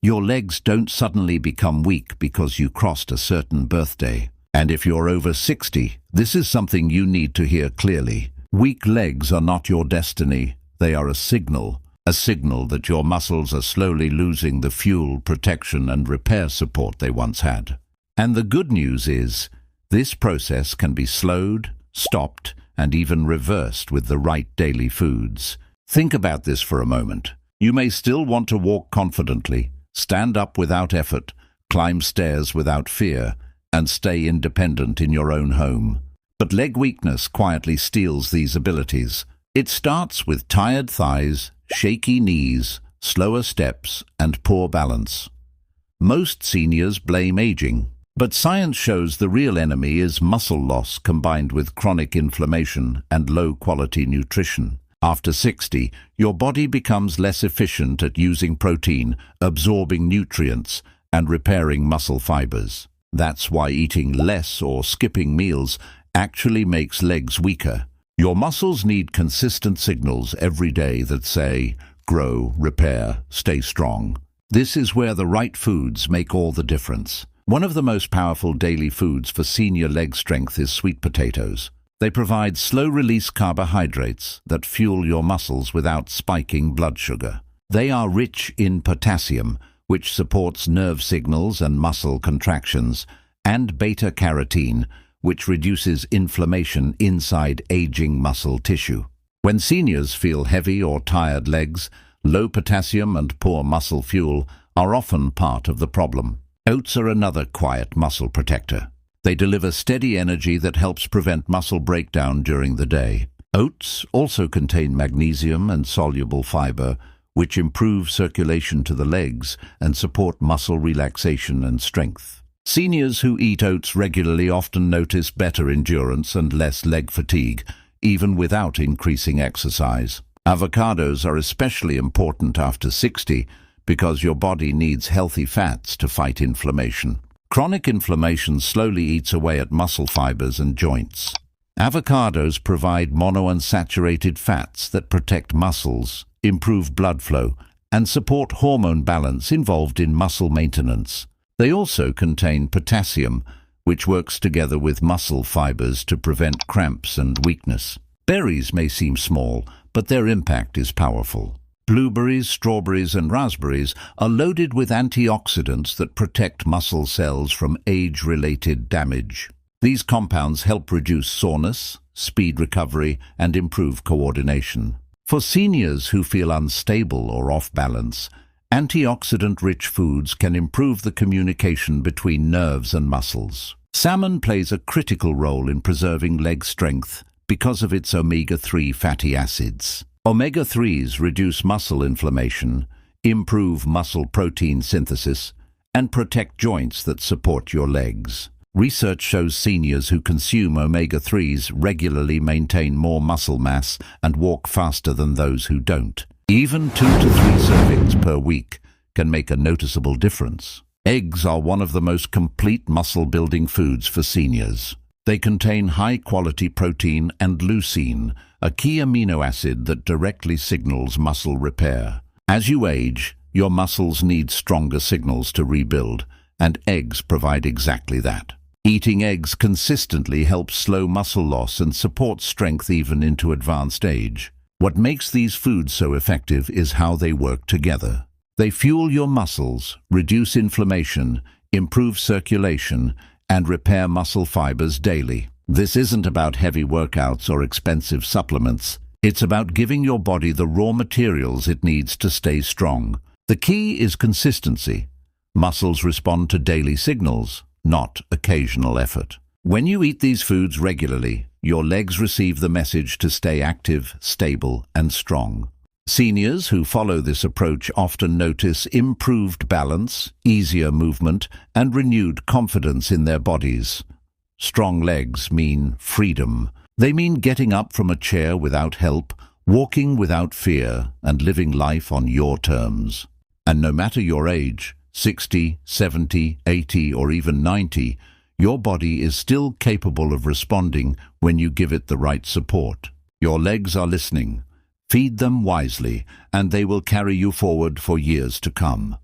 Your legs don't suddenly become weak because you crossed a certain birthday. And if you're over 60, this is something you need to hear clearly. Weak legs are not your destiny. They are a signal that your muscles are slowly losing the fuel, protection, and repair support they once had. And the good news is, this process can be slowed, stopped, and even reversed with the right daily foods. Think about this for a moment. You may still want to walk confidently, stand up without effort, climb stairs without fear, and stay independent in your own home. But leg weakness quietly steals these abilities. It starts with tired thighs, shaky knees, slower steps, and poor balance. Most seniors blame aging, but science shows the real enemy is muscle loss combined with chronic inflammation and low-quality nutrition. After 60, your body becomes less efficient at using protein, absorbing nutrients, and repairing muscle fibers. That's why eating less or skipping meals actually makes legs weaker. Your muscles need consistent signals every day that say, grow, repair, stay strong. This is where the right foods make all the difference. One of the most powerful daily foods for senior leg strength is sweet potatoes. They provide slow-release carbohydrates that fuel your muscles without spiking blood sugar. They are rich in potassium, which supports nerve signals and muscle contractions, and beta-carotene, which reduces inflammation inside aging muscle tissue. When seniors feel heavy or tired legs, low potassium and poor muscle fuel are often part of the problem. Oats are another quiet muscle protector. They deliver steady energy that helps prevent muscle breakdown during the day. Oats also contain magnesium and soluble fiber, which improve circulation to the legs and support muscle relaxation and strength. Seniors who eat oats regularly often notice better endurance and less leg fatigue, even without increasing exercise. Avocados are especially important after 60 because your body needs healthy fats to fight inflammation. Chronic inflammation slowly eats away at muscle fibers and joints. Avocados provide monounsaturated fats that protect muscles, improve blood flow, and support hormone balance involved in muscle maintenance. They also contain potassium, which works together with muscle fibers to prevent cramps and weakness. Berries may seem small, but their impact is powerful. Blueberries, strawberries, and raspberries are loaded with antioxidants that protect muscle cells from age-related damage. These compounds help reduce soreness, speed recovery, and improve coordination. For seniors who feel unstable or off balance, antioxidant-rich foods can improve the communication between nerves and muscles. Salmon plays a critical role in preserving leg strength because of its omega-3 fatty acids. Omega-3s reduce muscle inflammation, improve muscle protein synthesis, and protect joints that support your legs. Research shows seniors who consume omega-3s regularly maintain more muscle mass and walk faster than those who don't. Even 2 to 3 servings per week can make a noticeable difference. Eggs are one of the most complete muscle-building foods for seniors. They contain high-quality protein and leucine, a key amino acid that directly signals muscle repair. As you age, your muscles need stronger signals to rebuild, and eggs provide exactly that. Eating eggs consistently helps slow muscle loss and supports strength even into advanced age. What makes these foods so effective is how they work together. They fuel your muscles, reduce inflammation, improve circulation, and repair muscle fibers daily. This isn't about heavy workouts or expensive supplements. It's about giving your body the raw materials it needs to stay strong. The key is consistency. Muscles respond to daily signals, not occasional effort. When you eat these foods regularly, your legs receive the message to stay active, stable, and strong. Seniors who follow this approach often notice improved balance, easier movement, and renewed confidence in their bodies. Strong legs mean freedom. They mean getting up from a chair without help, walking without fear, and living life on your terms. And no matter your age, 60, 70, 80, or even 90, your body is still capable of responding when you give it the right support. Your legs are listening. Feed them wisely, and they will carry you forward for years to come.